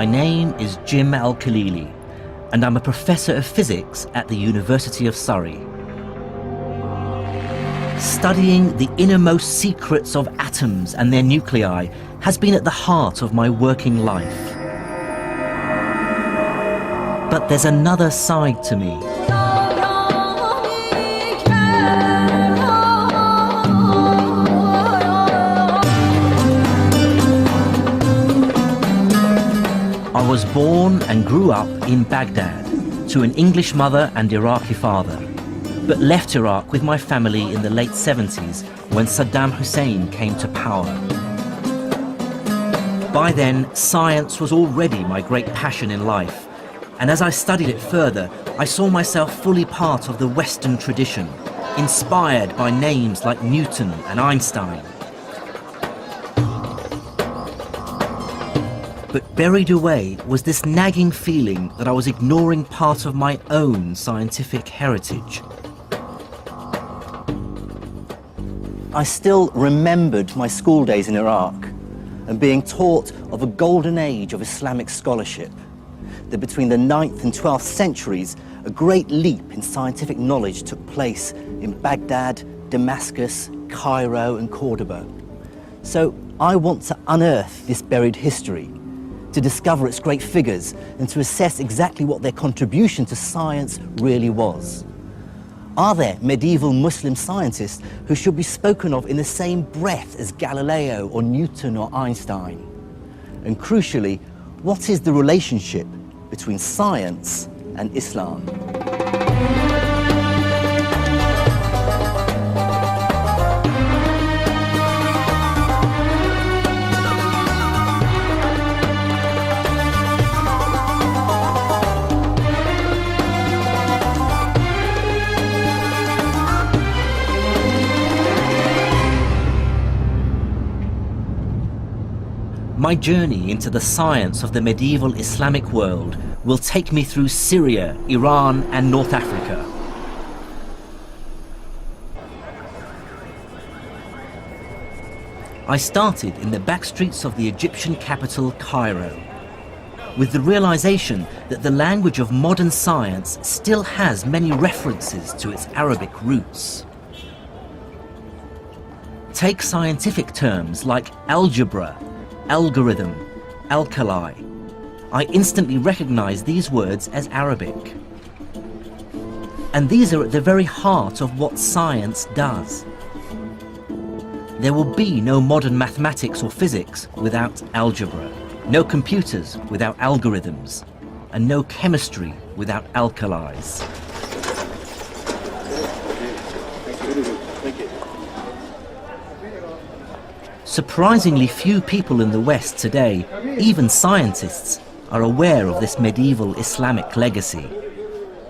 name is Jim Al-Khalili, and I'm a professor of physics at the University of Surrey. Studying the innermost secrets of atoms and their nuclei has been at the heart of my working life. But there's another side to me. I was born and grew up in Baghdad to an English mother and Iraqi father, but left Iraq with my family in the late 70s when Saddam Hussein came to power. By then, science was already my great passion in life, and as I studied it further, I saw myself fully part of the Western tradition, inspired by names like Newton and Einstein. But buried away was this nagging feeling that I was ignoring part of my own scientific heritage. I still remembered my school days in Iraq and being taught of a golden age of Islamic scholarship, that between the 9th and 12th centuries, a great leap in scientific knowledge took place in Baghdad, Damascus, Cairo and Cordoba. So I want to unearth this buried history, to discover its great figures and to assess exactly what their contribution to science really was. Are there medieval Muslim scientists who should be spoken of in the same breath as Galileo or Newton or Einstein? And crucially, what is the relationship between science and Islam? My journey into the science of the medieval Islamic world will take me through Syria, Iran, and North Africa. I started in the back streets of the Egyptian capital, Cairo, with the realization that the language of modern science still has many references to its Arabic roots. Take scientific terms like algebra, algorithm, alkali. I instantly recognize these words as Arabic. And these are at the very heart of what science does. There will be no modern mathematics or physics without algebra, no computers without algorithms, and no chemistry without alkalis. Surprisingly few people in the West today, even scientists, are aware of this medieval Islamic legacy.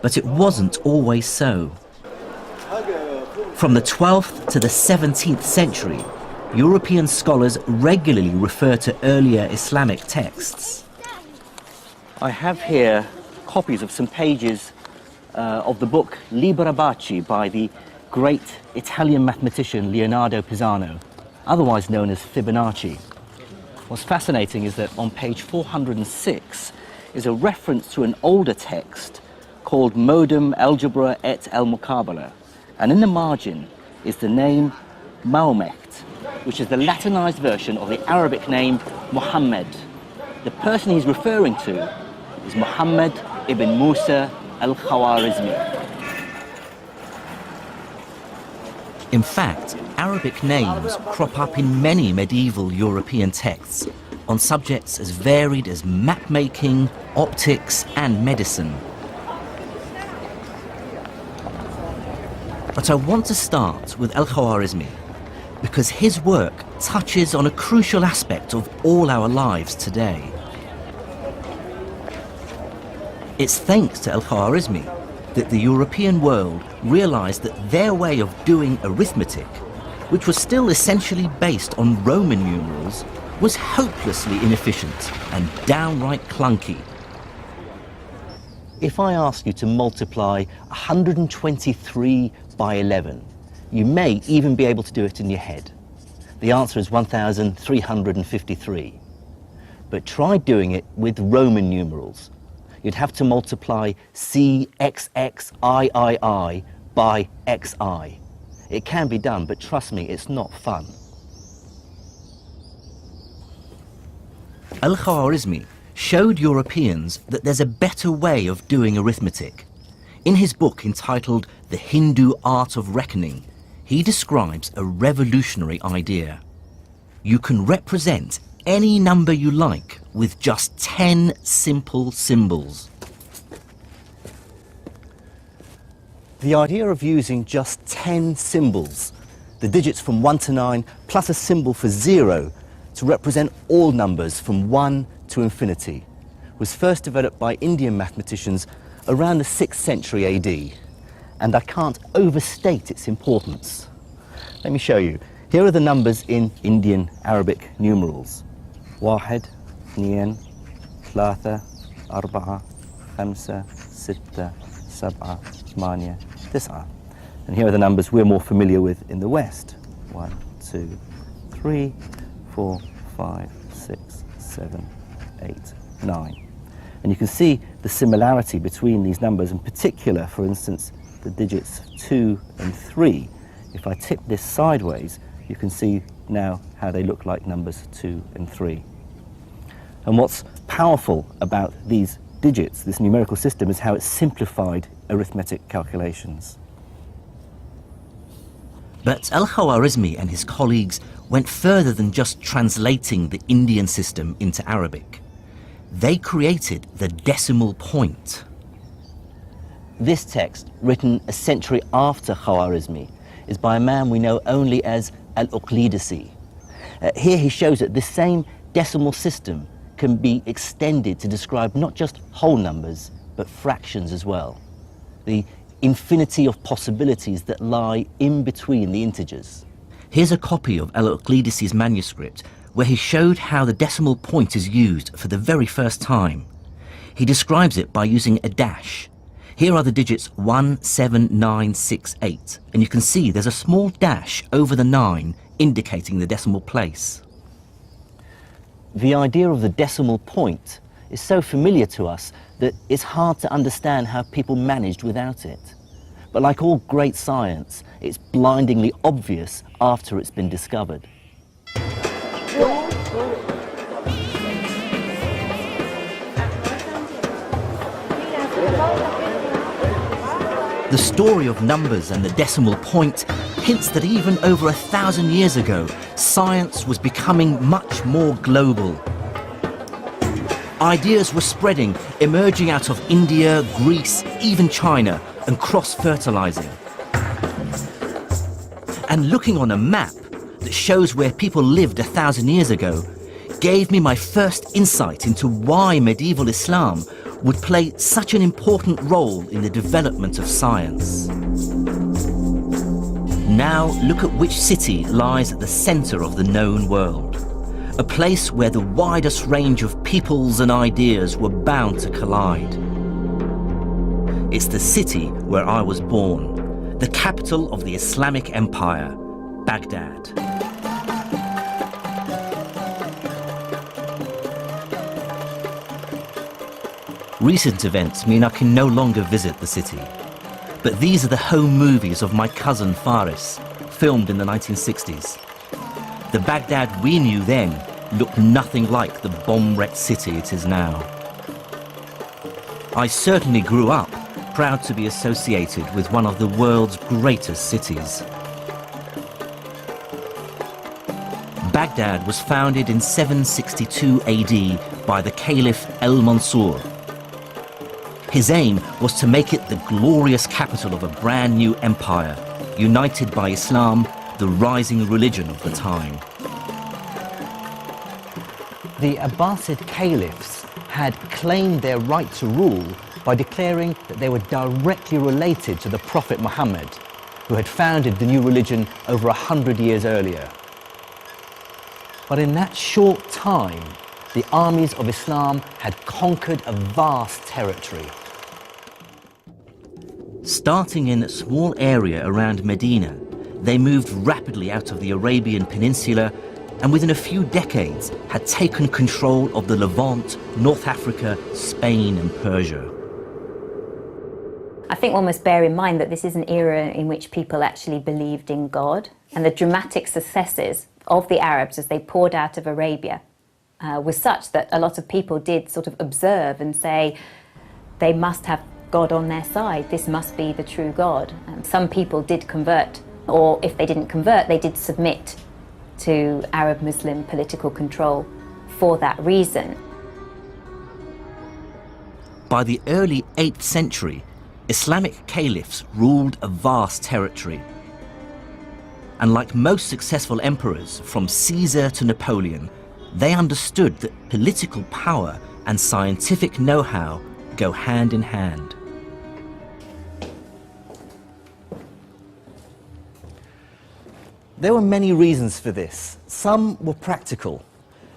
But it wasn't always so. From the 12th to the 17th century, European scholars regularly refer to earlier Islamic texts. I have here copies of some pages of the book Liber Abaci by the great Italian mathematician Leonardo Pisano, otherwise known as Fibonacci. What's fascinating is that on page 406 is a reference to an older text called Modum Algebra et al-Muqabala, and in the margin is the name Mahomet, which is the Latinized version of the Arabic name Muhammad. The person he's referring to is Muhammad ibn Musa al-Khwarizmi. In fact, Arabic names crop up in many medieval European texts on subjects as varied as map-making, optics, and medicine. But I want to start with al-Khwarizmi because his work touches on a crucial aspect of all our lives today. It's thanks to al-Khwarizmi that the European world realized that their way of doing arithmetic, which was still essentially based on Roman numerals, was hopelessly inefficient and downright clunky. If I ask you to multiply 123 by 11, you may even be able to do it in your head. The answer is 1,353. But try doing it with Roman numerals. You'd have to multiply CXXIII by XI. It can be done, but trust me, it's not fun. Al-Khwarizmi showed Europeans that there's a better way of doing arithmetic. In his book entitled The Hindu Art of Reckoning, he describes a revolutionary idea. You can represent any number you like with just 10 simple symbols. The idea of using just 10 symbols, the digits from 1 to 9 plus a symbol for 0, to represent all numbers from 1 to infinity, was first developed by Indian mathematicians around the 6th century AD, and I can't overstate its importance. Let me show you. Here are the numbers in Indian Arabic numerals. 1, 2, 3, 4, 5, 6, 7, 8, 9. And here are the numbers we're more familiar with in the West. 1, 2, 3, 4, 5, 6, 7, 8, 9. And you can see the similarity between these numbers, in particular, for instance, the digits 2 and 3. If I tip this sideways, you can see now how they look like numbers 2 and 3. And what's powerful about these digits, this numerical system, is how it's simplified arithmetic calculations. But Al-Khwarizmi and his colleagues went further than just translating the Indian system into Arabic. They created the decimal point. This text, written a century after Khwarizmi, is by a man we know only as Al-Uqlidasi. Here he shows that this same decimal system can be extended to describe not just whole numbers, but fractions as well. The infinity of possibilities that lie in between the integers. Here's a copy of Al-Uqlidasi's manuscript where he showed how the decimal point is used for the very first time. He describes it by using a dash. Here are the digits 1, 7, 9, 6, 8, and you can see there's a small dash over the 9 indicating the decimal place. The idea of the decimal point is so familiar to us that it's hard to understand how people managed without it. But like all great science, it's blindingly obvious after it's been discovered. The story of numbers and the decimal point hints that even over 1,000 years ago, science was becoming much more global. Ideas were spreading, emerging out of India, Greece, even China, and cross-fertilizing. And looking on a map that shows where people lived 1,000 years ago gave me my first insight into why medieval Islam would play such an important role in the development of science. Now look at which city lies at the center of the known world. A place where the widest range of peoples and ideas were bound to collide. It's the city where I was born, the capital of the Islamic Empire, Baghdad. Recent events mean I can no longer visit the city. But these are the home movies of my cousin Faris, filmed in the 1960s. The Baghdad we knew then looked nothing like the bomb-wrecked city it is now. I certainly grew up proud to be associated with one of the world's greatest cities. Baghdad was founded in 762 AD by the Caliph al-Mansur. His aim was to make it the glorious capital of a brand new empire, united by Islam, the rising religion of the time. The Abbasid caliphs had claimed their right to rule by declaring that they were directly related to the Prophet Muhammad, who had founded the new religion over 100 years earlier. But in that short time, the armies of Islam had conquered a vast territory. Starting in a small area around Medina, they moved rapidly out of the Arabian Peninsula and within a few decades had taken control of the Levant, North Africa, Spain and Persia. I think one must bear in mind that this is an era in which people actually believed in God, and the dramatic successes of the Arabs as they poured out of Arabia was such that a lot of people did sort of observe and say they must have God on their side, this must be the true God. Some people did convert, or if they didn't convert, they did submit to Arab Muslim political control for that reason. By the early 8th century, Islamic caliphs ruled a vast territory. And like most successful emperors, from Caesar to Napoleon, they understood that political power and scientific know-how go hand in hand. There were many reasons for this. Some were practical.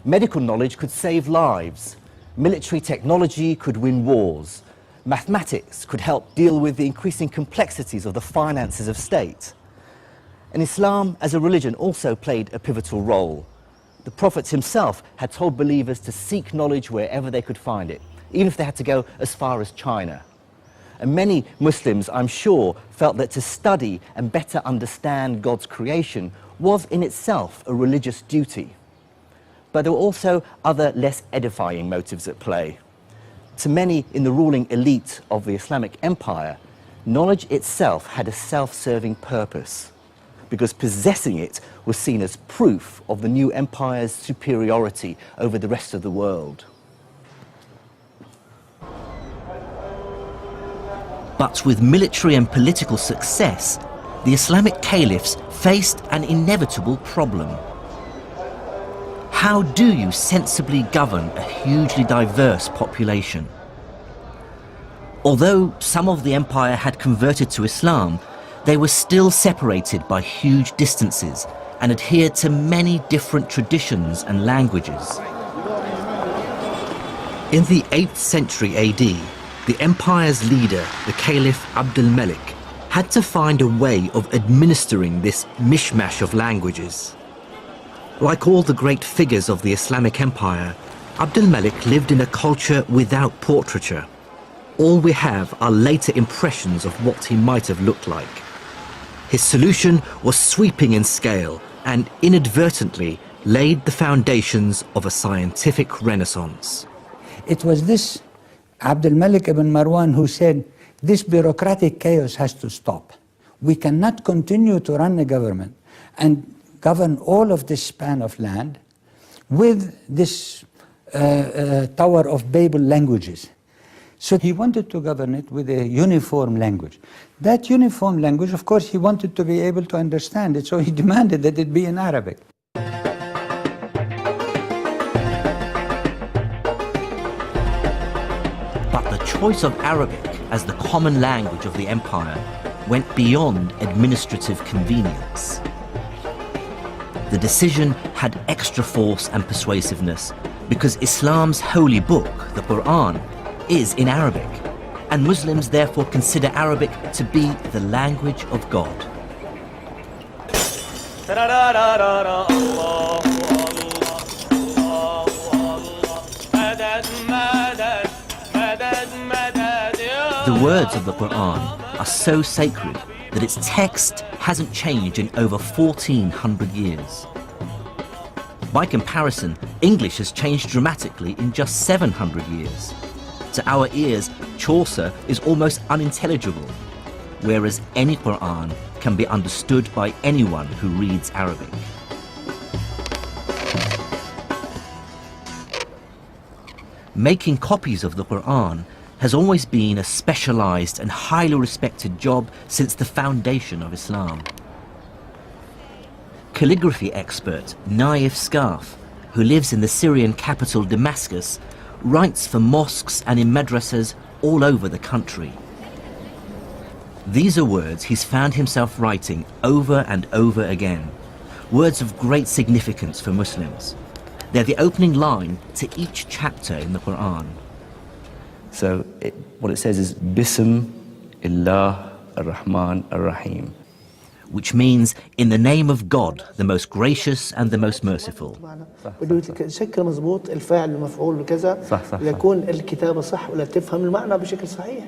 Medical knowledge could save lives. Military technology could win wars. Mathematics could help deal with the increasing complexities of the finances of state. And Islam as a religion also played a pivotal role. The Prophet himself had told believers to seek knowledge wherever they could find it, even if they had to go as far as China. And many Muslims, I'm sure, felt that to study and better understand God's creation was in itself a religious duty. But there were also other less edifying motives at play. To many in the ruling elite of the Islamic Empire, knowledge itself had a self-serving purpose, because possessing it was seen as proof of the new empire's superiority over the rest of the world. But with military and political success, the Islamic caliphs faced an inevitable problem. How do you sensibly govern a hugely diverse population? Although some of the empire had converted to Islam, they were still separated by huge distances and adhered to many different traditions and languages. In the 8th century AD, the empire's leader, the Caliph Abd al-Malik, had to find a way of administering this mishmash of languages. Like all the great figures of the Islamic Empire, Abd al-Malik lived in a culture without portraiture. All we have are later impressions of what he might have looked like. His solution was sweeping in scale and inadvertently laid the foundations of a scientific renaissance. It was this Abd al-Malik ibn Marwan who said, this bureaucratic chaos has to stop. We cannot continue to run a government and govern all of this span of land with this Tower of Babel languages. So he wanted to govern it with a uniform language. That uniform language, of course, he wanted to be able to understand it, so he demanded that it be in Arabic. But the choice of Arabic as the common language of the empire went beyond administrative convenience. The decision had extra force and persuasiveness because Islam's holy book, the Quran, is in Arabic, and Muslims therefore consider Arabic to be the language of God. The words of the Quran are so sacred that its text hasn't changed in over 1400 years. By comparison, English has changed dramatically in just 700 years. To our ears, Chaucer is almost unintelligible, whereas any Quran can be understood by anyone who reads Arabic. Making copies of the Quran has always been a specialized and highly respected job since the foundation of Islam. Calligraphy expert Naif Scarf, who lives in the Syrian capital Damascus, writes for mosques and in madrasas all over the country. These are words he's found himself writing over and over again, words of great significance for Muslims. They're the opening line to each chapter in the Quran. So what it says is, Bism illah ar-Rahman ar-Rahim. which means in the name of God, the most gracious and the most merciful. بده يشكل مضبوط الفاعل المفعول بكذا ليكون الكتابة صح ولا تفهم المعنى بشكل صحيح.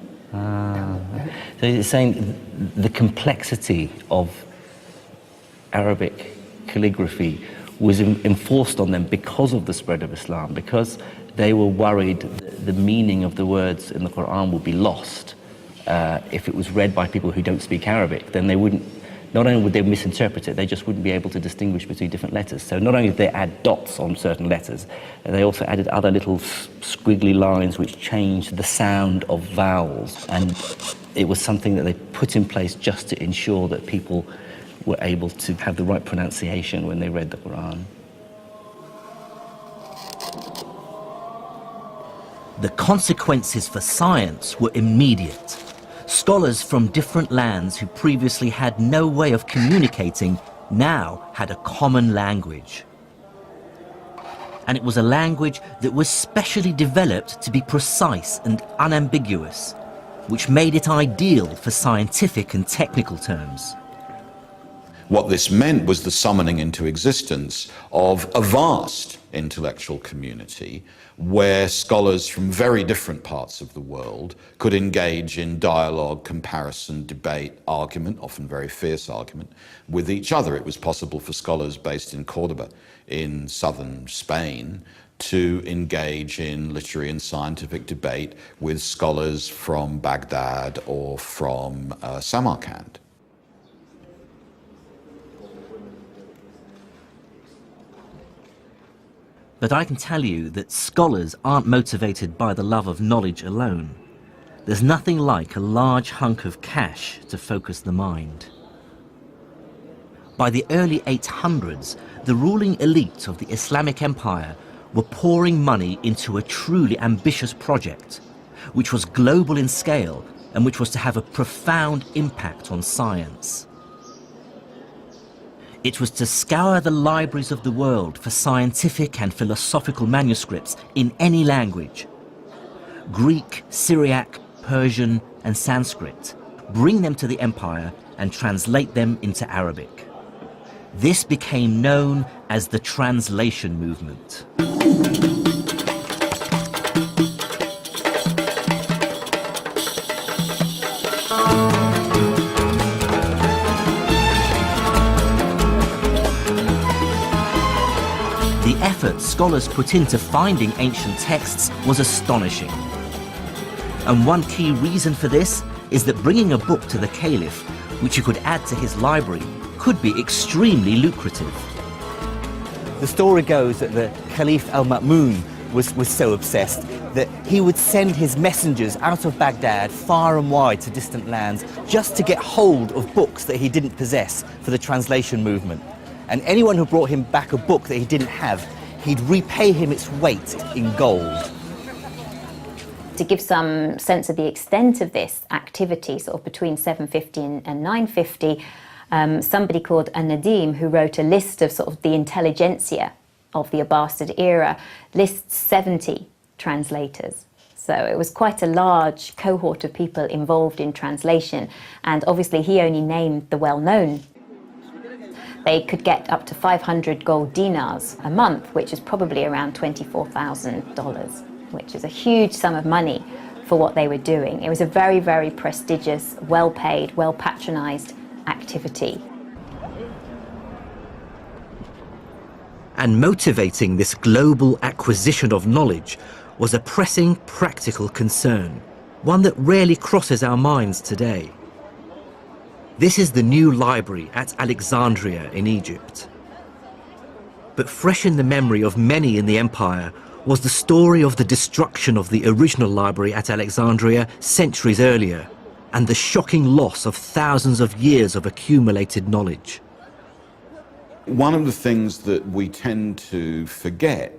So it's saying the complexity of Arabic calligraphy was enforced on them because of the spread of Islam, because they were worried the meaning of the words in the Quran would be lost if it was read by people who don't speak Arabic. Then they wouldn't, not only would they misinterpret it, they just wouldn't be able to distinguish between different letters. So not only did they add dots on certain letters, they also added other little squiggly lines which changed the sound of vowels. And it was something that they put in place just to ensure that people were able to have the right pronunciation when they read the Quran. The consequences for science were immediate. Scholars from different lands who previously had no way of communicating now had a common language. And it was a language that was specially developed to be precise and unambiguous, which made it ideal for scientific and technical terms. What this meant was the summoning into existence of a vast intellectual community where scholars from very different parts of the world could engage in dialogue, comparison, debate, argument, often very fierce argument, with each other. It was possible for scholars based in Cordoba in southern Spain to engage in literary and scientific debate with scholars from Baghdad or from Samarkand. But I can tell you that scholars aren't motivated by the love of knowledge alone. There's nothing like a large hunk of cash to focus the mind. By the early 800s, the ruling elite of the Islamic Empire were pouring money into a truly ambitious project, which was global in scale and which was to have a profound impact on science. It was to scour the libraries of the world for scientific and philosophical manuscripts in any language. Greek, Syriac, Persian and Sanskrit, bring them to the empire and translate them into Arabic. This became known as the translation movement. The effort scholars put into finding ancient texts was astonishing. And one key reason for this is that bringing a book to the caliph, which he could add to his library, could be extremely lucrative. The story goes that the Caliph al-Ma'mun was so obsessed that he would send his messengers out of Baghdad far and wide to distant lands just to get hold of books that he didn't possess for the translation movement. And anyone who brought him back a book that he didn't have, he'd repay him its weight in gold. To give some sense of the extent of this activity, sort of between 750 and 950, somebody called An-Nadim, who wrote a list of sort of the intelligentsia of the Abbasid era, lists 70 translators. So it was quite a large cohort of people involved in translation, and obviously he only named the well-known. They could get up to 500 gold dinars a month, which is probably around $24,000, which is a huge sum of money for what they were doing. It was a very, very prestigious, well-paid, well-patronized activity. And motivating this global acquisition of knowledge was a pressing practical concern, one that rarely crosses our minds today. This is the new library at Alexandria in Egypt. But fresh in the memory of many in the empire was the story of the destruction of the original library at Alexandria centuries earlier, and the shocking loss of thousands of years of accumulated knowledge. One of the things that we tend to forget,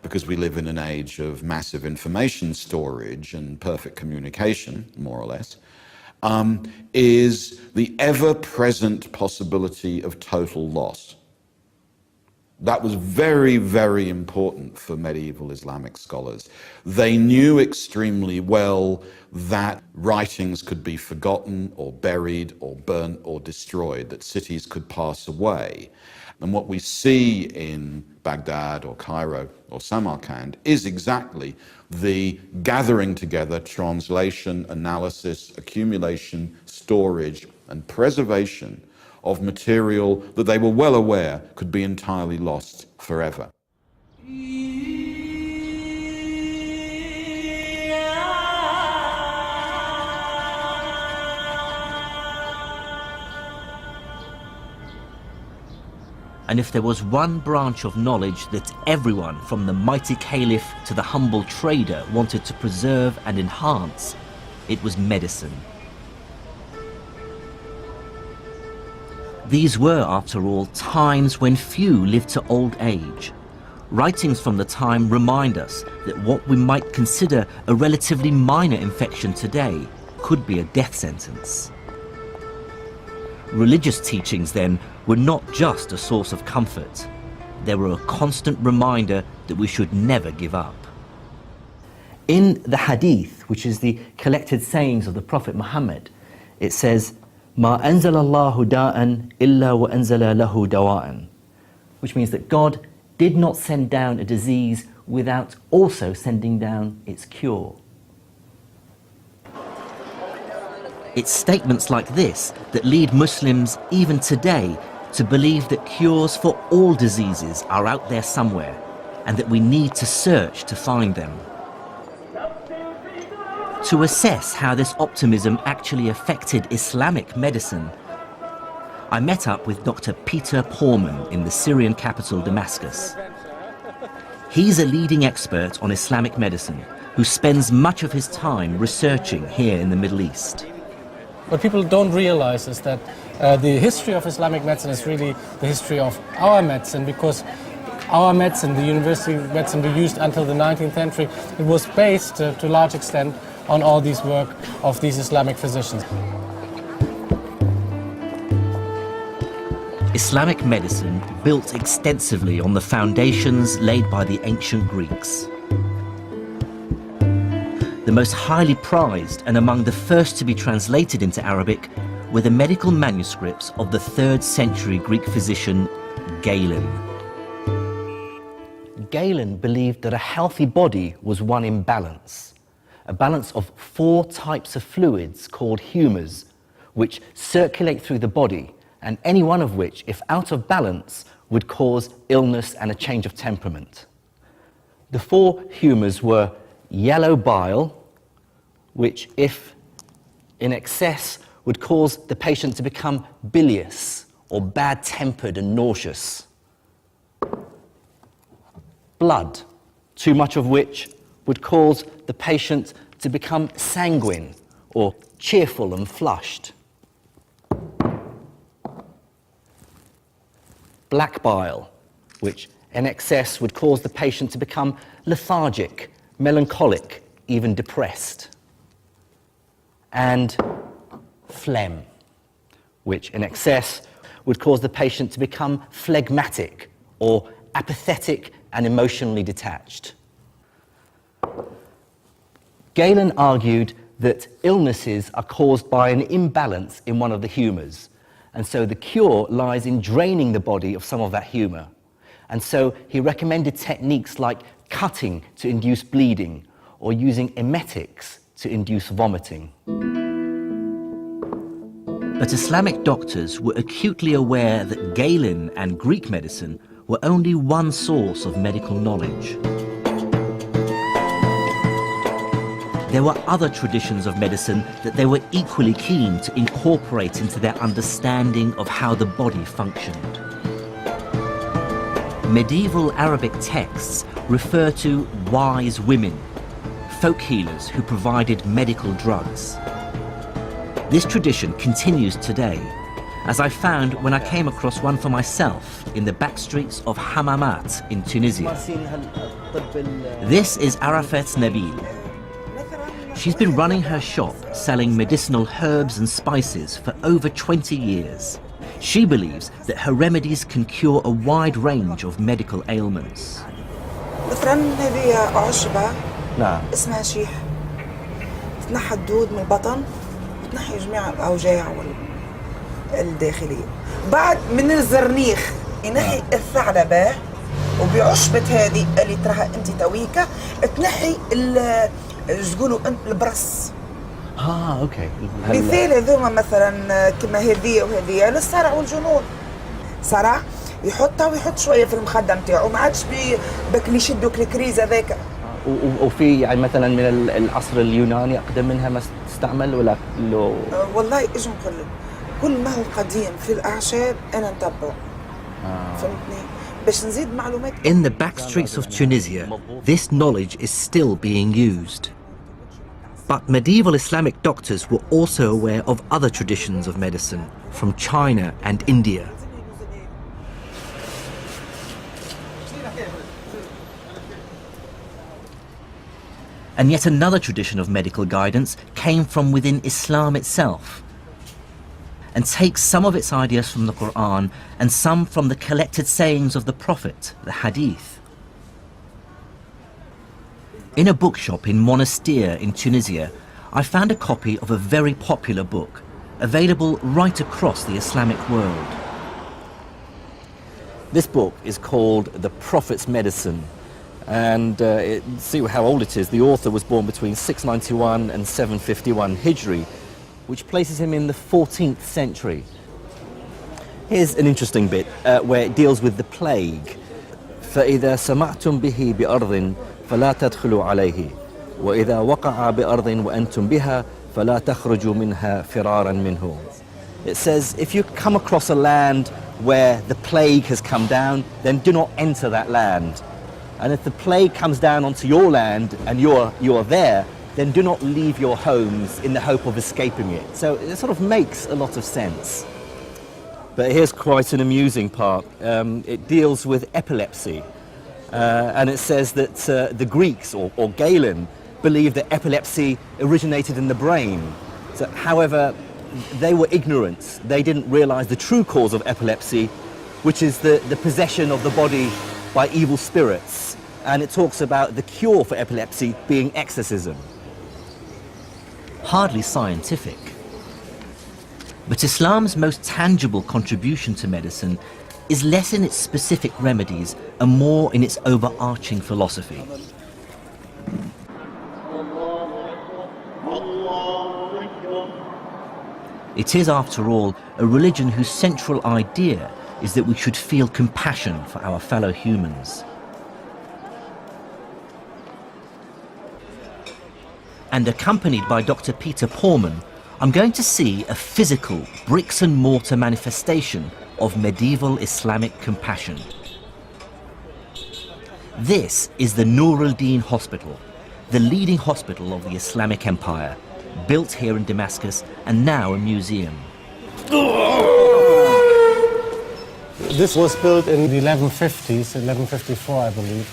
because we live in an age of massive information storage and perfect communication, more or less, is the ever-present possibility of total loss. That was very, very important for medieval Islamic scholars. They knew extremely well that writings could be forgotten or buried or burnt or destroyed, that cities could pass away. And what we see in Baghdad or Cairo or Samarkand is exactly the gathering together, translation, analysis, accumulation, storage, and preservation of material that they were well aware could be entirely lost forever. And if there was one branch of knowledge that everyone, from the mighty caliph to the humble trader, wanted to preserve and enhance, it was medicine. These were, after all, times when few lived to old age. Writings from the time remind us that what we might consider a relatively minor infection today could be a death sentence. Religious teachings, then, were not just a source of comfort. They were a constant reminder that we should never give up. In the Hadith, which is the collected sayings of the Prophet Muhammad, it says, "Ma anzala Allahu da'an illa wa anzala lahu dawa'an," which means that God did not send down a disease without also sending down its cure. It's statements like this that lead Muslims, even today, to believe that cures for all diseases are out there somewhere, and that we need to search to find them. To assess how this optimism actually affected Islamic medicine, I met up with Dr. Peter Porman in the Syrian capital Damascus. He's a leading expert on Islamic medicine who spends much of his time researching here in the Middle East. What people don't realize is that the history of Islamic medicine is really the history of our medicine, because our medicine, the university medicine we used until the 19th century, it was based to a large extent on all these work of these Islamic physicians. Islamic medicine built extensively on the foundations laid by the ancient Greeks. The most highly prized and among the first to be translated into Arabic were the medical manuscripts of the 3rd century Greek physician Galen. Galen believed that a healthy body was one in balance, a balance of 4 types of fluids called humours, which circulate through the body, and any one of which, if out of balance, would cause illness and a change of temperament. The 4 humours were yellow bile, which, if in excess, would cause the patient to become bilious or bad-tempered and nauseous. Blood, too much of which would cause the patient to become sanguine or cheerful and flushed. Black bile, which in excess would cause the patient to become lethargic, melancholic, even depressed. And phlegm, which in excess would cause the patient to become phlegmatic or apathetic and emotionally detached. Galen argued that illnesses are caused by an imbalance in one of the humours, and so the cure lies in draining the body of some of that humour. And so he recommended techniques like cutting to induce bleeding or using emetics to induce vomiting. But Islamic doctors were acutely aware that Galen and Greek medicine were only one source of medical knowledge. There were other traditions of medicine that they were equally keen to incorporate into their understanding of how the body functioned. Medieval Arabic texts refer to wise women, folk healers who provided medical drugs. This tradition continues today, as I found when I came across one for myself in the back streets of Hammamat in Tunisia. This is Arafat Nabil. She's been running her shop selling medicinal herbs and spices for over 20 years. She believes that her remedies can cure a wide range of medical ailments. مثلا هذه عشبة نعم. اسمها شيح، تنحى الدود من البطن وتنحي جميع الأوجاع الداخلية. بعد من الزرنيخ ينحي الثعلبة، وبعشبة هذه اللي تراها انت تويكا تنحي تقولوا البرص. اوكي. مثال هذوما مثلا كما هذه وهذه للصرع والجنون. صرع يحطها ويحط شويه في المخده نتاعو، ما عادش بك اللي يشدوا الكريز هذاك. وفي يعني مثلا من العصر اليوناني اقدم منها ما تستعمل ولا لو والله ايش نقول لك، كل ما هو قديم في الاعشاب انا نتبعه. فهمتني؟ باش نزيد معلومات. In the back streets of Tunisia, this knowledge is still being used. But medieval Islamic doctors were also aware of other traditions of medicine from China and India. And yet another tradition of medical guidance came from within Islam itself, and takes some of its ideas from the Quran and some from the collected sayings of the Prophet, the Hadith. In a bookshop in Monastir in Tunisia, I found a copy of a very popular book, available right across the Islamic world. This book is called The Prophet's Medicine, and see how old it is. The author was born between 691 and 751 Hijri, which places him in the 14th century. Here's an interesting bit where it deals with the plague. فإذا سمعتم به بأرض فلا تدخلوا عليه وإذا وقع بأرض وأنتم بها فلا تخرجوا منها فرارا منه. It says if you come across a land where the plague has come down, then do not enter that land. And if the plague comes down onto your land and you are there, then do not leave your homes in the hope of escaping it. So it sort of makes a lot of sense. But here's quite an amusing part. It deals with epilepsy. And it says that the Greeks, or Galen, believed that epilepsy originated in the brain. So, however, they were ignorant. They didn't realize the true cause of epilepsy, which is the possession of the body by evil spirits. And it talks about the cure for epilepsy being exorcism. Hardly scientific. But Islam's most tangible contribution to medicine is less in its specific remedies and more in its overarching philosophy. It is, after all, a religion whose central idea is that we should feel compassion for our fellow humans. And accompanied by Dr. Peter Porman, I'm going to see a physical, bricks and mortar manifestation of medieval Islamic compassion. This is the Nur al-Din Hospital, the leading hospital of the Islamic Empire, built here in Damascus and now a museum. This was built in the 1150s, 1154 I believe.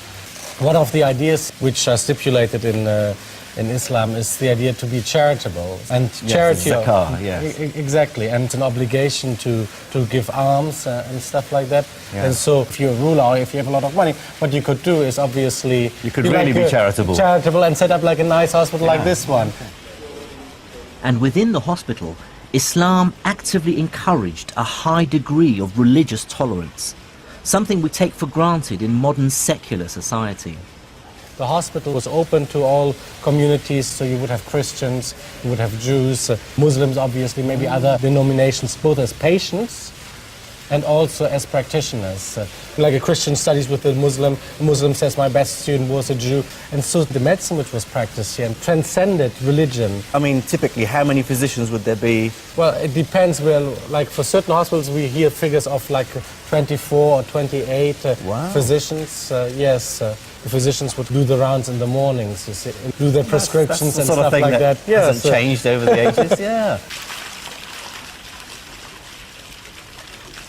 One of the ideas which are stipulated in Islam is the idea to be charitable, and charity, zakah, yes. Exactly, and it's an obligation to give alms and stuff like that. Yeah. And so if you're a ruler, or if you have a lot of money, what you could do is obviously you could really be charitable and set up like a nice hospital like this one. And within the hospital, Islam actively encouraged a high degree of religious tolerance, something we take for granted in modern secular society. The hospital was open to all communities, so you would have Christians, you would have Jews, Muslims obviously, maybe other denominations, both as patients and also as practitioners. Like a Christian studies with a Muslim says my best student was a Jew, and so the medicine which was practiced here transcended religion. I mean, typically, how many physicians would there be? Well, it depends. Well, like for certain hospitals, we hear figures of like 24 or 28 physicians. Yes. The physicians would do the rounds in the mornings, you see, do their prescriptions and stuff like that. Yes, hasn't changed over the ages. Yeah.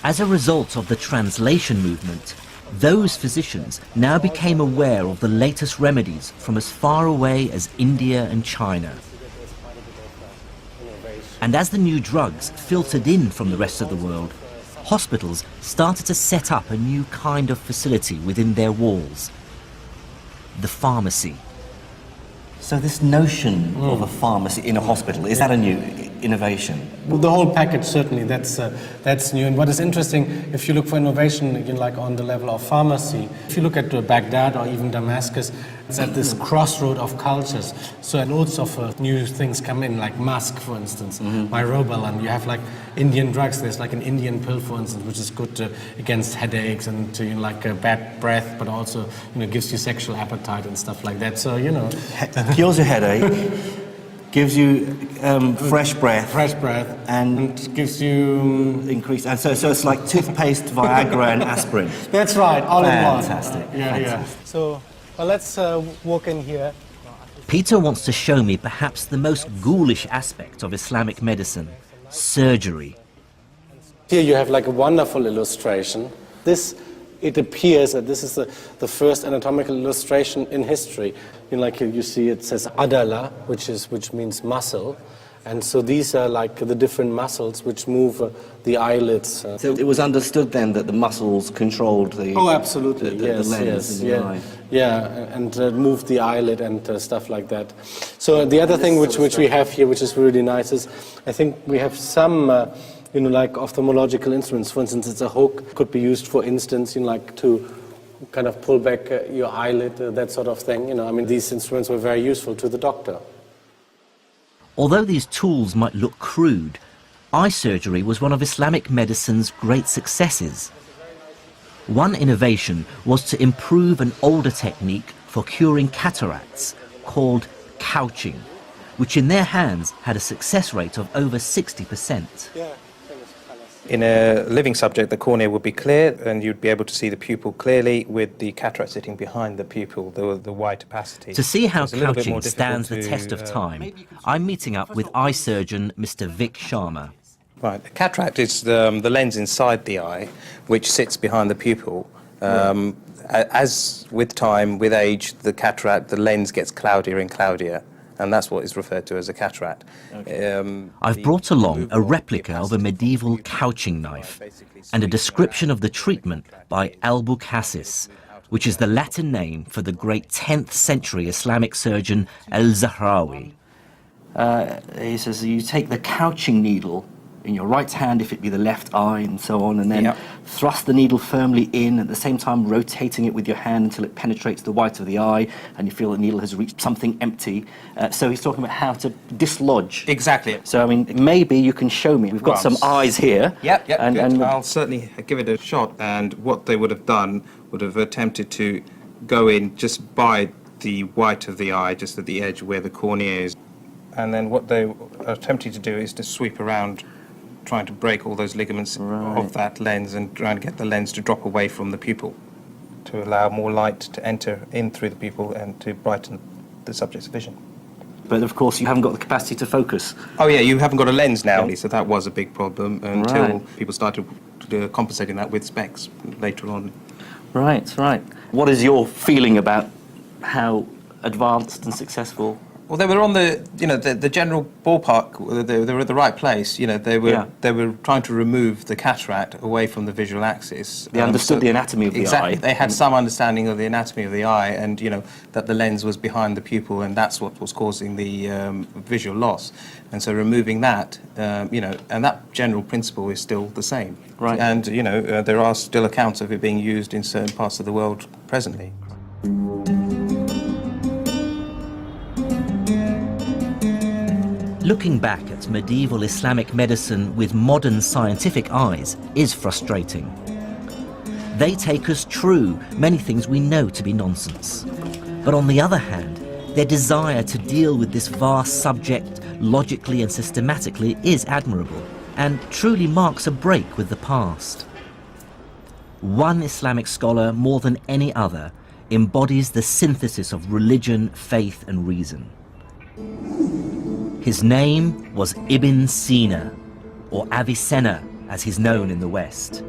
As a result of the translation movement, those physicians now became aware of the latest remedies from as far away as India and China. And as the new drugs filtered in from the rest of the world, hospitals started to set up a new kind of facility within their walls, the pharmacy. So this notion of a pharmacy in a hospital, is that a new innovation? Well, the whole package, certainly, that's new. And what is interesting, if you look for innovation, again, like on the level of pharmacy, if you look at Baghdad or even Damascus, it's at this crossroad of cultures. So loads of new things come in, like musk, for instance, myrobalan. You have like Indian drugs. There's like an Indian pill, for instance, which is good against headaches and to, bad breath, but also, gives you sexual appetite and stuff like that. So, Cures your headache, gives you fresh breath, and gives you increased. And so it's like toothpaste, Viagra, and aspirin. That's right, all in one. Fantastic. Yeah. So, well, let's walk in here. Peter wants to show me perhaps the most ghoulish aspect of Islamic medicine, surgery. Here you have like a wonderful illustration. It appears that this is the first anatomical illustration in history. Like you see, it says adala, which means muscle. And so these are like the different muscles which move the eyelids. So it was understood then that the muscles controlled the absolutely, the lens in the eye. Yeah, and moved the eyelid and stuff like that. So the other thing which we have here, which is really nice, is I think we have some like ophthalmological instruments. For instance, it's a hook, could be used, for instance, like to kind of pull back your eyelid, that sort of thing. I mean, these instruments were very useful to the doctor. Although these tools might look crude, eye surgery was one of Islamic medicine's great successes. One innovation was to improve an older technique for curing cataracts called couching, which in their hands had a success rate of over 60%. In a living subject, the cornea would be clear and you'd be able to see the pupil clearly with the cataract sitting behind the pupil, the wide opacity. To see how It's a little bit more couching stands the difficult test of to, time, I'm meeting up with eye surgeon Mr. Vic Sharma. Right, the cataract is the lens inside the eye, which sits behind the pupil. As with time, with age, the lens gets cloudier and cloudier. And that's what is referred to as a cataract. Okay. I've brought along a replica of a medieval couching knife and a description of the treatment by Al-Bukassis, which is the Latin name for the great 10th century Islamic surgeon Al-Zahrawi. He says you take the couching needle in your right hand, if it be the left eye, and so on, and then thrust the needle firmly in, at the same time rotating it with your hand until it penetrates the white of the eye, and you feel the needle has reached something empty. So he's talking about how to dislodge. Exactly. So, I mean, maybe you can show me. We've got some eyes here. Yep, and I'll certainly give it a shot. And what they would have done would have attempted to go in just by the white of the eye, just at the edge where the cornea is. And then what they are attempting to do is to sweep around, trying to break all those ligaments of that lens and trying to get the lens to drop away from the pupil to allow more light to enter in through the pupil and to brighten the subject's vision. But of course you haven't got the capacity to focus. Oh yeah, you haven't got a lens now, so that was a big problem until people started compensating that with specs later on. Right. What is your feeling about how advanced and successful? Well, they were on the general ballpark. They were at the right place. They were trying to remove the cataract away from the visual axis. They understood the anatomy of the eye. Exactly. They had some understanding of the anatomy of the eye, and that the lens was behind the pupil, and that's what was causing the visual loss. And so removing that, and that general principle is still the same. Right. And there are still accounts of it being used in certain parts of the world presently. Looking back at medieval Islamic medicine with modern scientific eyes is frustrating. They take as true many things we know to be nonsense. But on the other hand, their desire to deal with this vast subject logically and systematically is admirable and truly marks a break with the past. One Islamic scholar, more than any other, embodies the synthesis of religion, faith and reason. His name was Ibn Sina, or Avicenna as he's known in the West.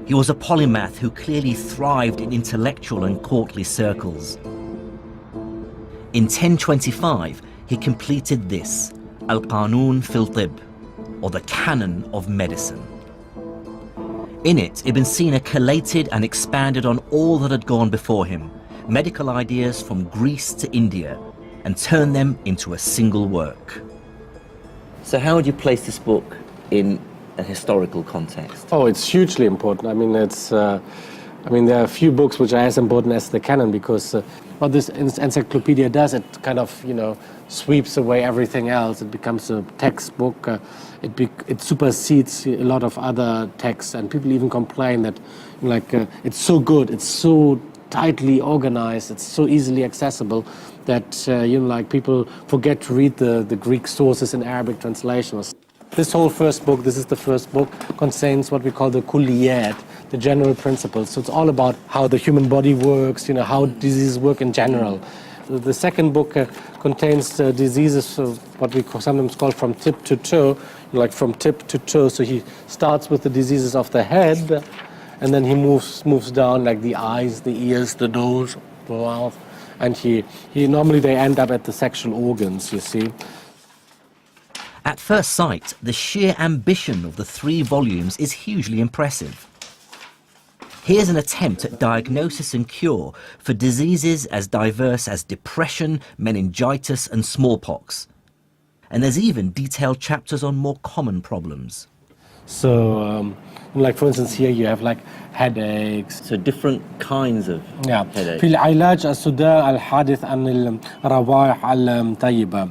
He was a polymath who clearly thrived in intellectual and courtly circles. In 1025, he completed this, Al-Qanun fil Tib, or the Canon of Medicine. In it, Ibn Sina collated and expanded on all that had gone before him, medical ideas from Greece to India, and turned them into a single work. So how would you place this book in a historical context? Oh, it's hugely important. I mean, there are a few books which are as important as the canon, because what this encyclopedia does, it kind of, sweeps away everything else. It becomes a textbook. It supersedes a lot of other texts, and people even complain that, it's so good, it's so tightly organized, it's so easily accessible that, people forget to read the Greek sources in Arabic translations. This whole first book, this is the first book, contains what we call the kulliyat, the general principles. So it's all about how the human body works, how diseases work in general. The second book contains diseases, what we sometimes call from tip to toe, from tip to toe. So he starts with the diseases of the head, and then he moves down, like the eyes, the ears, the nose, the mouth, and he normally they end up at the sexual organs, you see. At first sight, the sheer ambition of the 3 volumes is hugely impressive. Here's an attempt at diagnosis and cure for diseases as diverse as depression, meningitis and smallpox. And there's even detailed chapters on more common problems. So, for instance, here you have headaches. So different kinds of headaches. في العلاج الصداع الحادث عن الروائح الطيبة.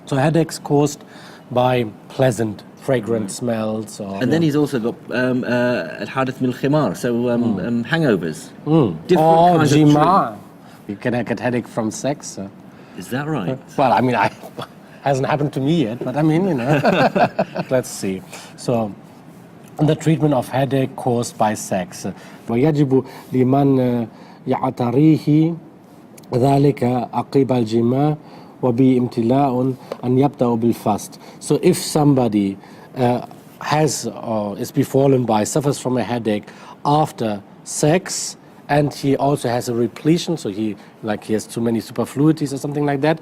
So headaches caused by pleasant, fragrant smells. And then he's also got al-hadith min al-khimar, so hangovers. Different kinds of you can get headache from sex. Is that right? Well, hasn't happened to me yet, but let's see. So, the treatment of headache caused by sex. ويجب لمن يعتريه ذلك عقب الجماع وبامتلاء أن يبدأ بالفast. So if somebody has or is befallen by, suffers from a headache after sex, and he also has a repletion, so he has too many superfluities or something like that,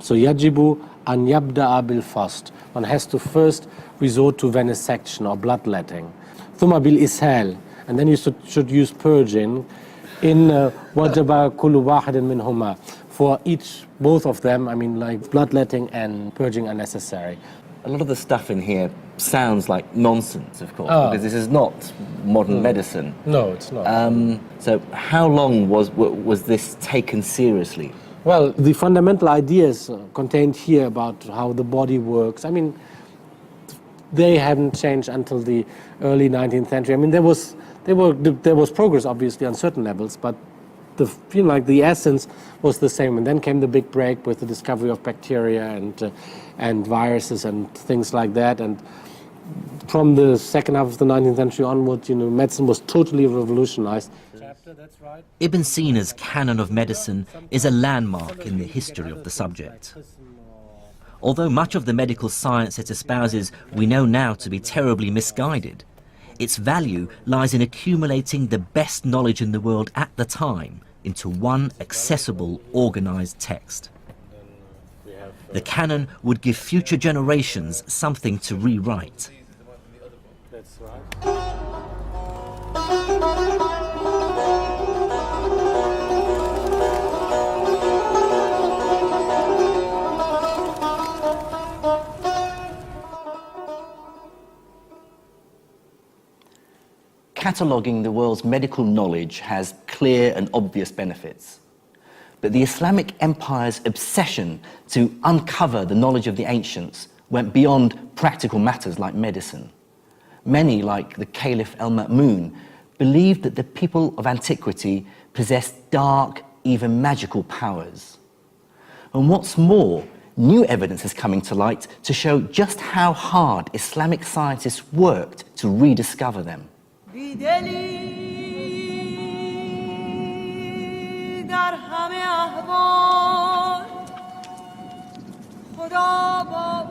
so يجب أن يبدأ بالفast. One has to first resort to venesection or bloodletting. ثم بالإسهال, and then you should use purging. In وجب كل واحد منهما. For both of them, bloodletting and purging are necessary. A lot of the stuff in here sounds like nonsense, of course, because this is not modern medicine. No, it's not. So how long was this taken seriously? Well, the fundamental ideas contained here about how the body works, they hadn't changed until the early 19th century. There was progress, obviously, on certain levels, but the essence was the same. And then came the big break with the discovery of bacteria and viruses and things like that. And from the second half of the 19th century onwards, medicine was totally revolutionized. Ibn Sina's Canon of Medicine is a landmark in the history of the subject. Although much of the medical science it espouses we know now to be terribly misguided, its value lies in accumulating the best knowledge in the world at the time into one accessible, organized text. The canon would give future generations something to rewrite. Cataloguing the world's medical knowledge has clear and obvious benefits. But the Islamic Empire's obsession to uncover the knowledge of the ancients went beyond practical matters like medicine. Many, like the Caliph al-Ma'mun, believed that the people of antiquity possessed dark, even magical powers. And what's more, new evidence is coming to light to show just how hard Islamic scientists worked to rediscover them.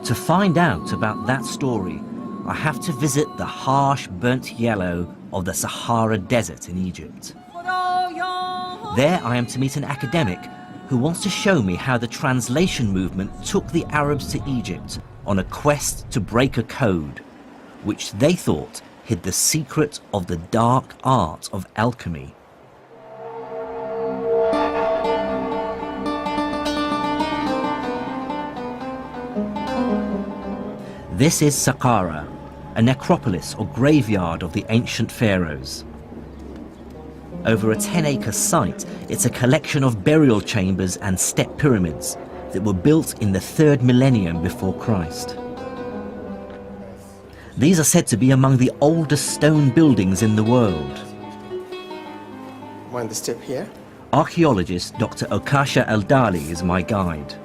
To find out about that story, I have to visit the harsh, burnt yellow of the Sahara Desert in Egypt. There I am to meet an academic who wants to show me how the translation movement took the Arabs to Egypt on a quest to break a code, which they thought hid the secret of the dark art of alchemy. This is Saqqara, a necropolis or graveyard of the ancient pharaohs. Over a 10-acre site, it's a collection of burial chambers and step pyramids that were built in the 3rd millennium before Christ. These are said to be among the oldest stone buildings in the world. Mind the step here? Archaeologist Dr. Okasha Eldali is my guide.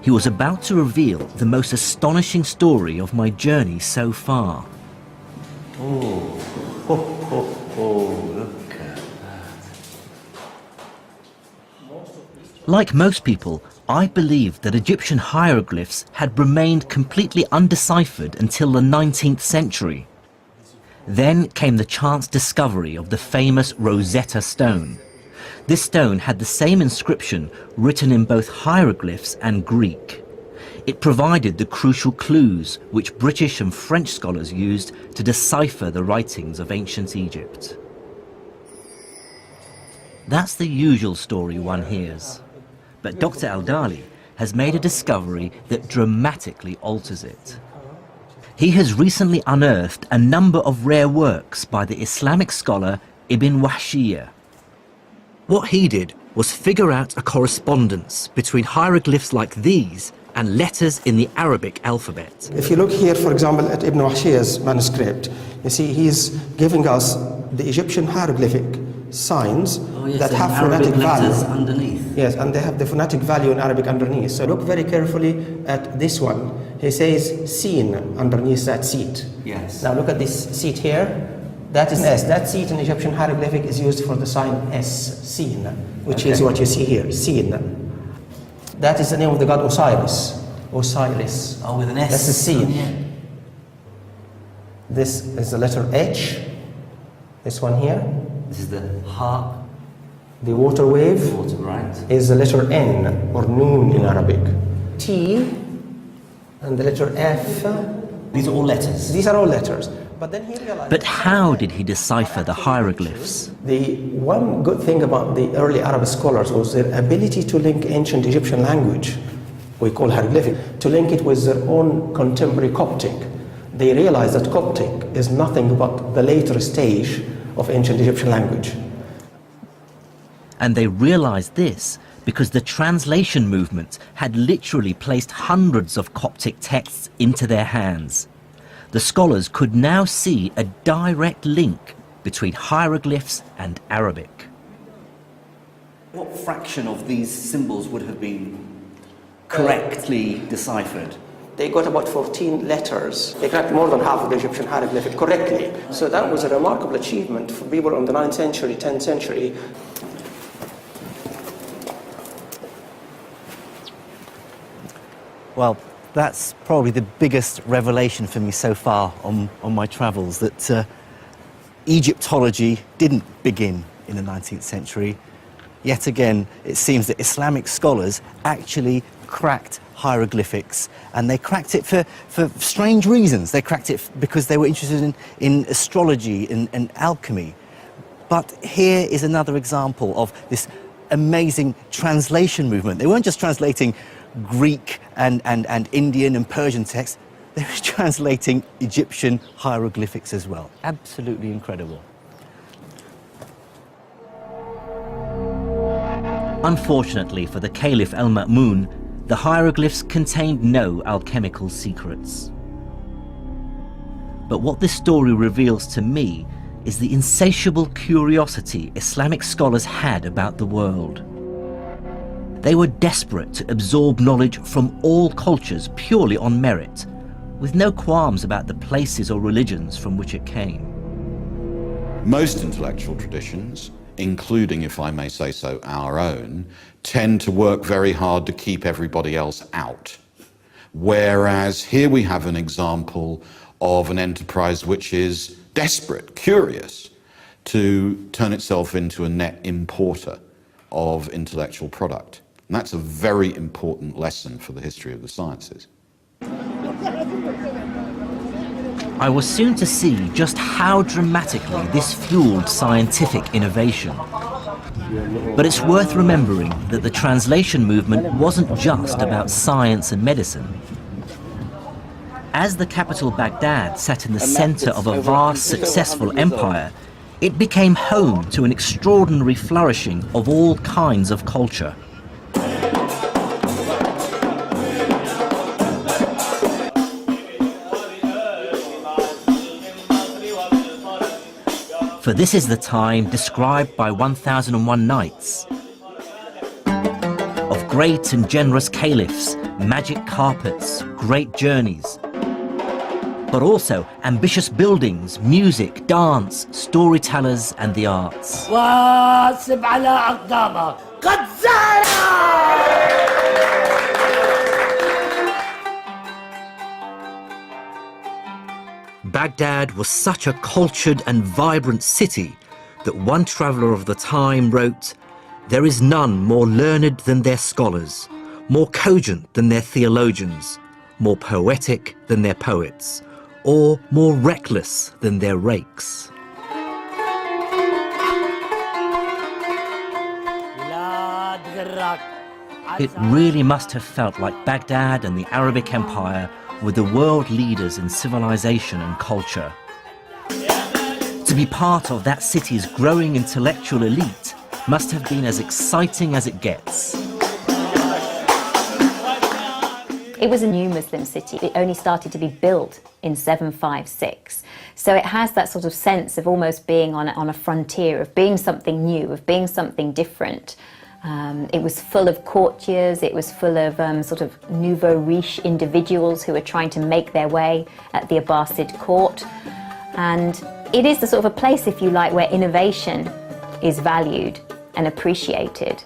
He was about to reveal the most astonishing story of my journey so far. Look at that. Like most people, I believed that Egyptian hieroglyphs had remained completely undeciphered until the 19th century. Then came the chance discovery of the famous Rosetta Stone. This stone had the same inscription written in both hieroglyphs and Greek. It provided the crucial clues which British and French scholars used to decipher the writings of ancient Egypt. That's the usual story one hears. But Dr. Eldali has made a discovery that dramatically alters it. He has recently unearthed a number of rare works by the Islamic scholar Ibn Wahshiyya. What he did was figure out a correspondence between hieroglyphs like these and letters in the Arabic alphabet. If you look here, for example, at Ibn Wahshiyya's manuscript, you see he's giving us the Egyptian hieroglyphic signs that have phonetic value underneath. Yes, and they have the phonetic value in Arabic underneath. So look very carefully at this one. He says "seen" underneath that seat. Yes. Now look at this seat here. That is S. That seat in Egyptian hieroglyphic is used for the sign S, seen, which is what you see here, seen. That is the name of the god Osiris. Osiris. Oh, with an S. That's the seen. Yeah. This is the letter H. This one here. This is the harp. The water wave Water, right? is the letter N, or noon in Arabic. T, and the letter F. These are all letters. These are all letters. But then he realized... But how did he decipher the hieroglyphs? The one good thing about the early Arab scholars was their ability to link ancient Egyptian language, we call hieroglyphic, to link it with their own contemporary Coptic. They realized that Coptic is nothing but the later stage of ancient Egyptian language. And they realized this because the translation movement had literally placed hundreds of Coptic texts into their hands. The scholars could now see a direct link between hieroglyphs and Arabic. What fraction of these symbols would have been correctly deciphered? They got about 14 letters. They cracked more than half of the Egyptian hieroglyphic correctly. So that was a remarkable achievement for people in the 9th century, 10th century. Well, that's probably the biggest revelation for me so far on my travels, that Egyptology didn't begin in the 19th century. Yet again, it seems that Islamic scholars actually cracked hieroglyphics, and they cracked it for strange reasons. They cracked it because they were interested in astrology and alchemy. But here is another example of this amazing translation movement. They weren't just translating Greek and Indian and Persian texts, they were translating Egyptian hieroglyphics as well. Absolutely incredible. Unfortunately for the Caliph al-Ma'mun, the hieroglyphs contained no alchemical secrets. But what this story reveals to me is the insatiable curiosity Islamic scholars had about the world. They were desperate to absorb knowledge from all cultures purely on merit, with no qualms about the places or religions from which it came. Most intellectual traditions, including, if I may say so, our own, tend to work very hard to keep everybody else out. Whereas here we have an example of an enterprise which is desperate, curious, to turn itself into a net importer of intellectual product. And that's a very important lesson for the history of the sciences. I was soon to see just how dramatically this fueled scientific innovation. But it's worth remembering that the translation movement wasn't just about science and medicine. As the capital Baghdad sat in the center of a vast, successful empire, it became home to an extraordinary flourishing of all kinds of culture. For this is the time described by 1001 Nights of great and generous caliphs, magic carpets, great journeys, but also ambitious buildings, music, dance, storytellers and the arts. Baghdad was such a cultured and vibrant city that one traveller of the time wrote, "There is none more learned than their scholars, more cogent than their theologians, more poetic than their poets, or more reckless than their rakes." It really must have felt like Baghdad and the Arabic Empire were the world leaders in civilization and culture. To be part of that city's growing intellectual elite must have been as exciting as it gets. It was a new Muslim city. It only started to be built in 756. So it has that sort of sense of almost being on a frontier, of being something new, of being something different. It was full of courtiers, it was full of sort of nouveau riche individuals who were trying to make their way at the Abbasid court. And it is the sort of a place, if you like, where innovation is valued and appreciated.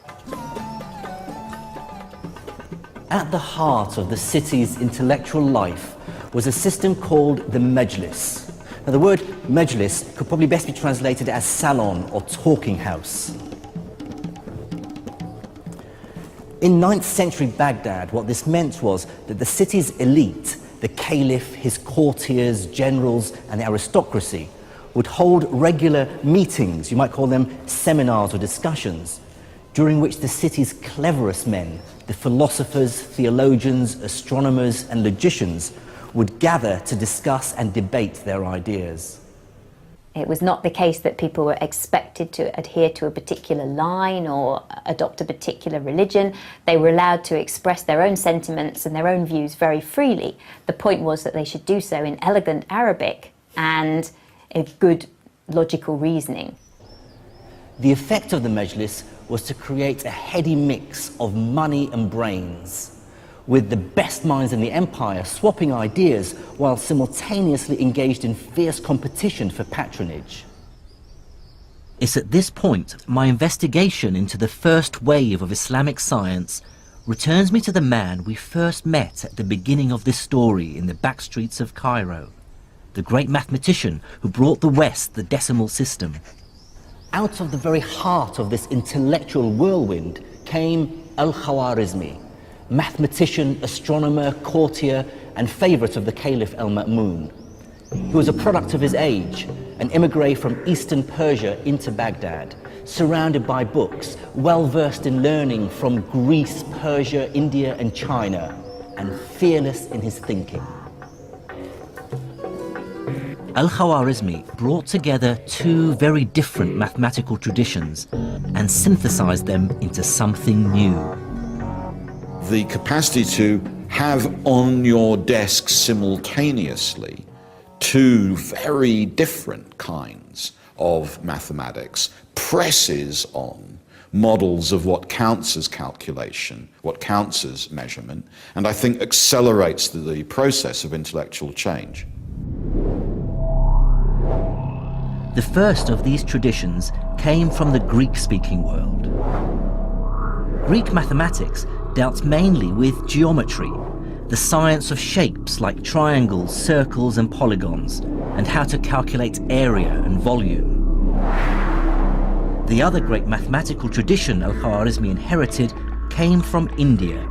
At the heart of the city's intellectual life was a system called the Majlis. Now, the word Majlis could probably best be translated as salon or talking house. In 9th century Baghdad, what this meant was that the city's elite, the caliph, his courtiers, generals, and the aristocracy, would hold regular meetings, you might call them seminars or discussions, during which the city's cleverest men, the philosophers, theologians, astronomers, and logicians, would gather to discuss and debate their ideas. It was not the case that people were expected to adhere to a particular line or adopt a particular religion. They were allowed to express their own sentiments and their own views very freely. The point was that they should do so in elegant Arabic and in good logical reasoning. The effect of the Majlis was to create a heady mix of money and brains, with the best minds in the empire swapping ideas while simultaneously engaged in fierce competition for patronage. It's at this point my investigation into the first wave of Islamic science returns me to the man we first met at the beginning of this story in the back streets of Cairo, the great mathematician who brought the West the decimal system. Out of the very heart of this intellectual whirlwind came Al-Khwarizmi, mathematician, astronomer, courtier, and favorite of the Caliph Al-Ma'mun. He was a product of his age, an immigrant from eastern Persia into Baghdad, surrounded by books, well-versed in learning from Greece, Persia, India, and China, and fearless in his thinking. Al-Khwarizmi brought together two very different mathematical traditions and synthesized them into something new. The capacity to have on your desk simultaneously two very different kinds of mathematics presses on models of what counts as calculation, what counts as measurement, and I think accelerates the process of intellectual change. The first of these traditions came from the Greek-speaking world. Greek mathematics dealt mainly with geometry, the science of shapes like triangles, circles, and polygons, and how to calculate area and volume. The other great mathematical tradition Al-Khwarizmi inherited came from India.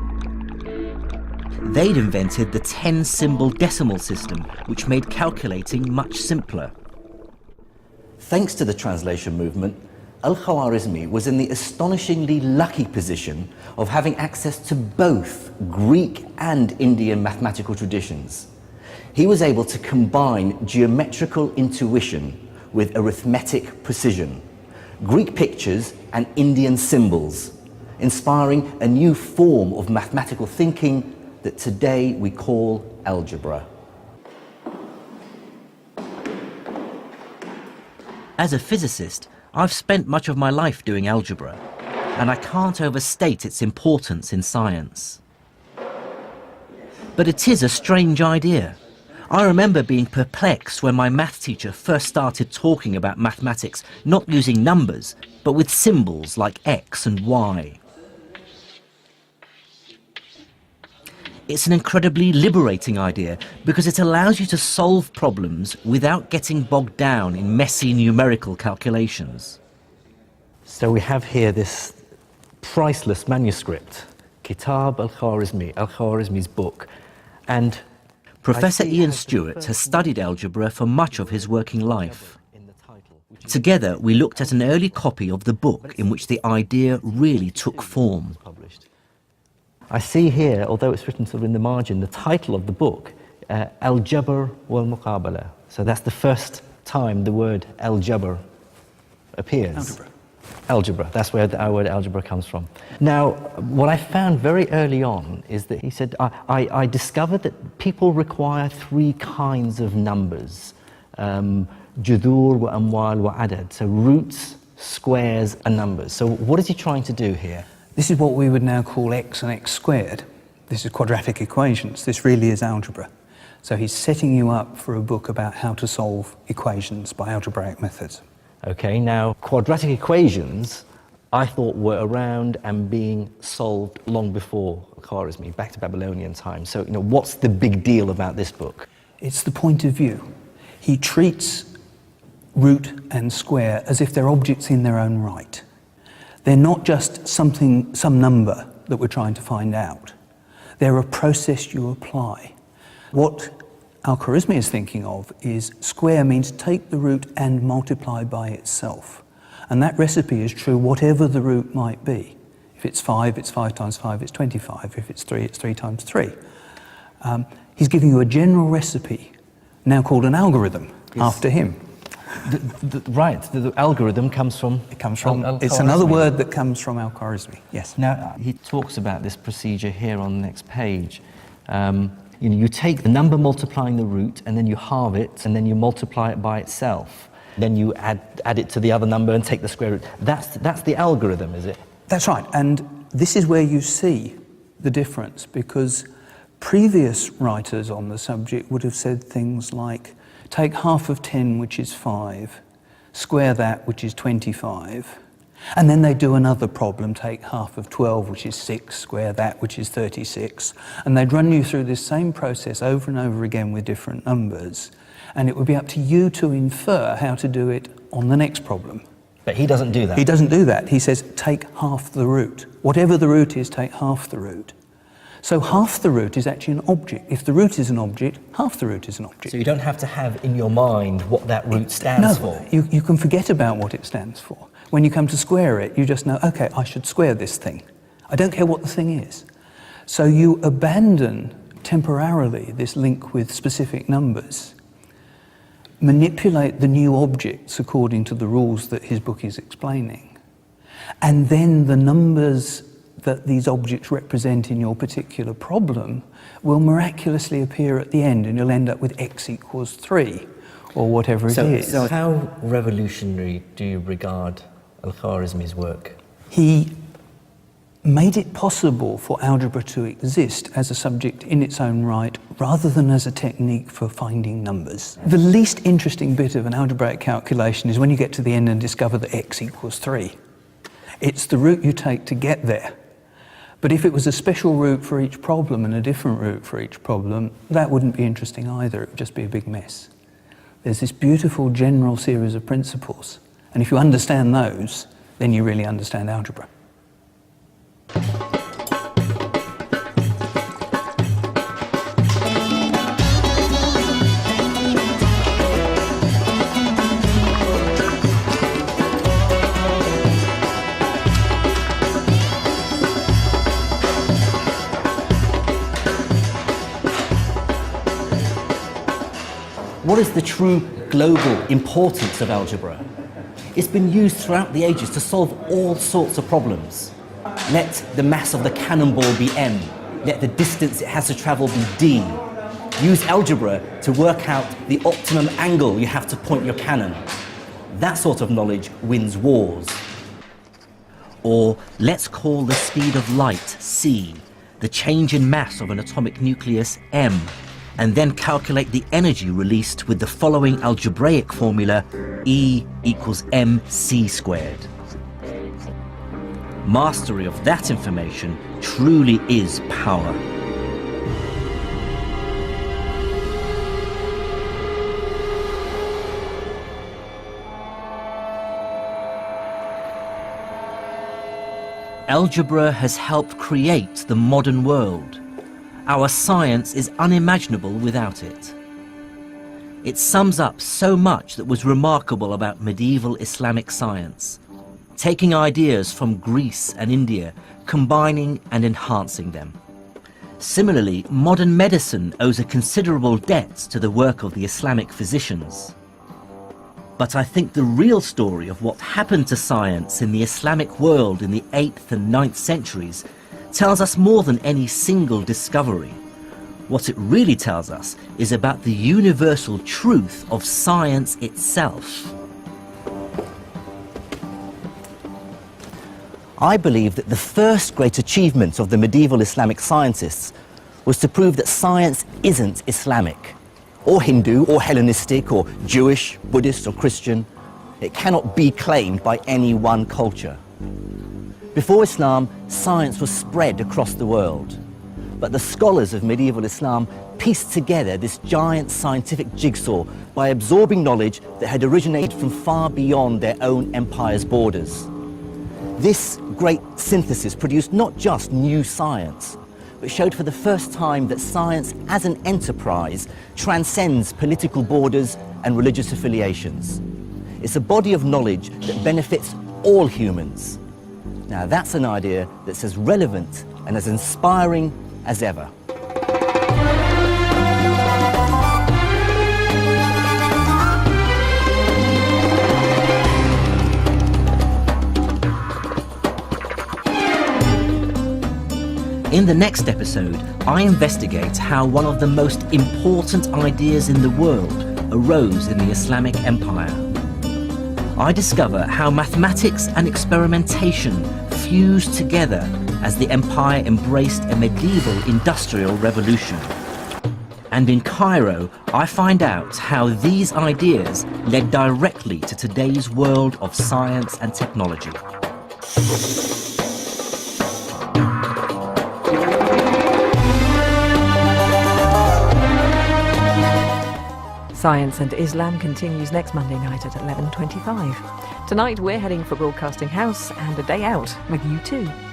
They'd invented the 10-symbol decimal system, which made calculating much simpler. Thanks to the translation movement, Al-Khwarizmi was in the astonishingly lucky position of having access to both Greek and Indian mathematical traditions. He was able to combine geometrical intuition with arithmetic precision, Greek pictures and Indian symbols, inspiring a new form of mathematical thinking that today we call algebra. As a physicist, I've spent much of my life doing algebra, and I can't overstate its importance in science. But it is a strange idea. I remember being perplexed when my math teacher first started talking about mathematics not using numbers, but with symbols like X and Y. It's an incredibly liberating idea because it allows you to solve problems without getting bogged down in messy numerical calculations. So we have here this priceless manuscript, Kitab al-Khwarizmi, Al-Khwarizmi's book, and Professor Ian Stewart has studied algebra for much of his working life. Together, we looked at an early copy of the book in which the idea really took form. I see here, although it's written sort of in the margin, the title of the book, Al-Jabr wal-Muqabala. So that's the first time the word Al-Jabr appears. Algebra. Algebra, that's where our word algebra comes from. Now, what I found very early on is that he said, I discovered that people require three kinds of numbers, judur wa amwal wa adad, so roots, squares and numbers. So what is he trying to do here? This is what we would now call x and x squared. This is quadratic equations. This really is algebra. So he's setting you up for a book about how to solve equations by algebraic methods. Okay, now quadratic equations I thought were around and being solved long before Khwarizmi, back to Babylonian times. So, what's the big deal about this book? It's the point of view. He treats root and square as if they're objects in their own right. They're not just some number that we're trying to find out. They're a process you apply. What Al-Khwarizmi is thinking of is square means take the root and multiply by itself. And that recipe is true whatever the root might be. If it's 5, it's 5 times 5, it's 25. If it's 3, it's 3 times 3. He's giving you a general recipe, now called an algorithm, after him. The algorithm comes from... It comes from... It's another word that comes from Al-Khwarizmi, yes. Now, he talks about this procedure here on the next page. You take the number multiplying the root, and then you halve it, and then you multiply it by itself. Then you add it to the other number and take the square root. That's the algorithm, is it? That's right, and this is where you see the difference, because previous writers on the subject would have said things like, take half of 10, which is 5, square that, which is 25, and then they do another problem, take half of 12, which is 6, square that, which is 36, and they'd run you through this same process over and over again with different numbers, and it would be up to you to infer how to do it on the next problem. But he doesn't do that. He doesn't do that. He says, take half the root. Whatever the root is, take half the root. So half the root is actually an object. If the root is an object, half the root is an object. So you don't have to have in your mind what that root stands for. You can forget about what it stands for. When you come to square it, you just know, okay, I should square this thing. I don't care what the thing is. So you abandon temporarily this link with specific numbers, manipulate the new objects according to the rules that his book is explaining, and then the numbers that these objects represent in your particular problem will miraculously appear at the end, and you'll end up with x equals 3, or whatever it is. So how revolutionary do you regard Al-Khwarizmi's work? He made it possible for algebra to exist as a subject in its own right, rather than as a technique for finding numbers. The least interesting bit of an algebraic calculation is when you get to the end and discover that x equals 3. It's the route you take to get there. But if it was a special route for each problem and a different route for each problem, that wouldn't be interesting either. It would just be a big mess. There's this beautiful general series of principles, and if you understand those, then you really understand algebra. is the true global importance of algebra? It's been used throughout the ages to solve all sorts of problems. Let the mass of the cannonball be m. Let the distance it has to travel be d. Use algebra to work out the optimum angle you have to point your cannon. That sort of knowledge wins wars. Or let's call the speed of light c, the change in mass of an atomic nucleus m, and then calculate the energy released with the following algebraic formula: E equals mc squared. Mastery of that information truly is power. Algebra has helped create the modern world. Our science is unimaginable without it. It sums up so much that was remarkable about medieval Islamic science, taking ideas from Greece and India, combining and enhancing them. Similarly, modern medicine owes a considerable debt to the work of the Islamic physicians. But I think the real story of what happened to science in the Islamic world in the 8th and 9th centuries tells us more than any single discovery. What it really tells us is about the universal truth of science itself. I believe that the first great achievement of the medieval Islamic scientists was to prove that science isn't Islamic, or Hindu, or Hellenistic, or Jewish, Buddhist, or Christian. It cannot be claimed by any one culture. Before Islam, science was spread across the world. But the scholars of medieval Islam pieced together this giant scientific jigsaw by absorbing knowledge that had originated from far beyond their own empire's borders. This great synthesis produced not just new science, but showed for the first time that science as an enterprise transcends political borders and religious affiliations. It's a body of knowledge that benefits all humans. Now that's an idea that's as relevant and as inspiring as ever. In the next episode, I investigate how one of the most important ideas in the world arose in the Islamic Empire. I discover how mathematics and experimentation fused together as the empire embraced a medieval industrial revolution. And in Cairo, I find out how these ideas led directly to today's world of science and technology. Science and Islam continues next Monday night at 11:25. Tonight we're heading for Broadcasting House and a day out with U2.